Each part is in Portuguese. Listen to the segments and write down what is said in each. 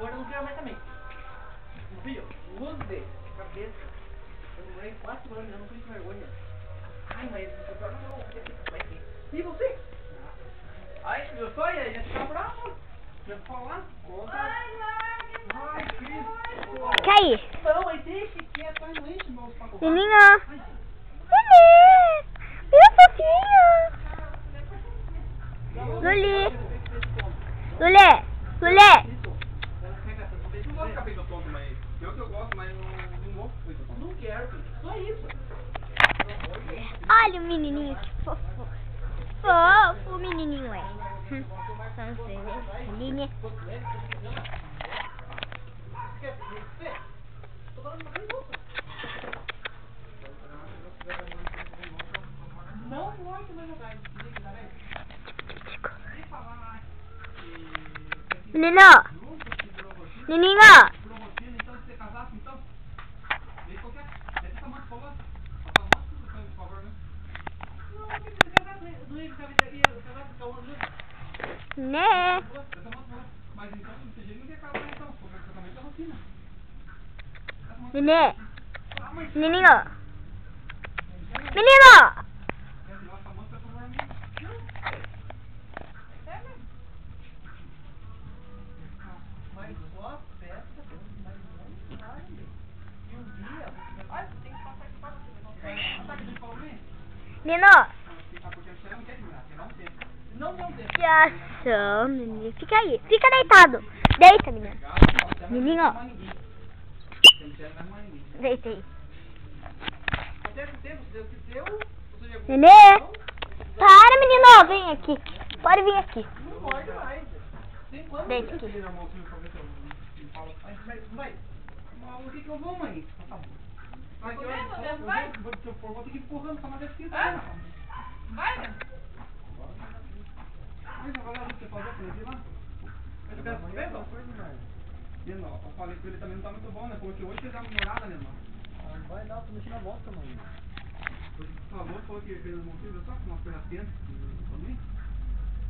gorda, não quero mais também. Filho, use cabeça. Eu demorei 4 anos, eu não fui com vergonha. Ai, mas você tá não. E você? Ai, meu sonho é ia ficar bravo. Já falar? Conta. Ai, Cristo. Caí. Não, mas deixa quieto, não enche meus pacotes. Menina. Lili. Meu fofinho. Luli. Lulê. Lulê. Eu gosto de cabelo tonto, mas eu que eu gosto, mas não vou com isso. Não quero, filho. Só isso. Olha o menininho, que fofo. Fofo, menininho, é. Ali, né? Não pode mais jogar. Menino. Menino. Então, se você casasse, então. E qualquer. É essa mãe que falou? Por favor, né? Não, porque você casasse, não ia casar com o Né? mas então, você já não quer casar, então. Porque o casamento é rotina. Nenê. Menino. Menino. Mas só festa, mas não sabe. E um dia você vai. Olha, você tem que passar aqui pra você. Sabe o que você falou pra mim? Menino. Porque você não quer terminar, você não tem. Não tem tempo. Fiação, menino. Fica aí. Fica deitado. Deita, menino. Menino. Deita aí. Nenê. Para, menino. Vem aqui. Pode vir aqui. Não pode mais. Deita aqui. Vai. O que eu vou, mãe? Vai. Vou ter que ir empurrando, tá mais difícil. Vai, né? Mas agora você fazer pra ele lá? Eu quero saber, não? Eu falei que ele também não tá muito bom, né? Porque hoje fez a namorada, né, mano? Vai dar, tô mexendo a volta, mano. Hoje por favor, falou que fez um motivo, só com uma coisa tenta também.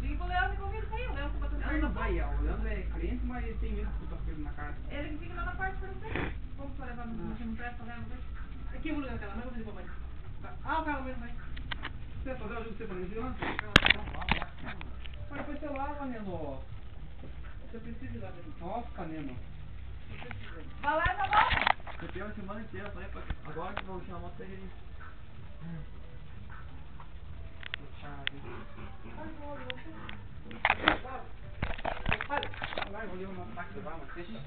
Liga pro Leandro e convida pra ir, o Leandro tá batendo perna. Não vai, o Leandro é crente, mas ele tem medo de botar coisa na cara. Ele que fica lá na parte pra você. Como você levar no não presta, né? Aqui eu vou ligar aquela, mas eu vou pedir pra mãe. Ah, o carro mesmo, mãe. Você vai fazer ajuda você pra mim, viu lá? Mas depois você lava, Neno. Você precisa ir lá dentro. Nossa, Neno. Vai lá e tá bom. Você tem uma semana inteira, só agora que eu vou tirar a moto pra ele. Vai, vou levar uma máquina, vai, mas deixa.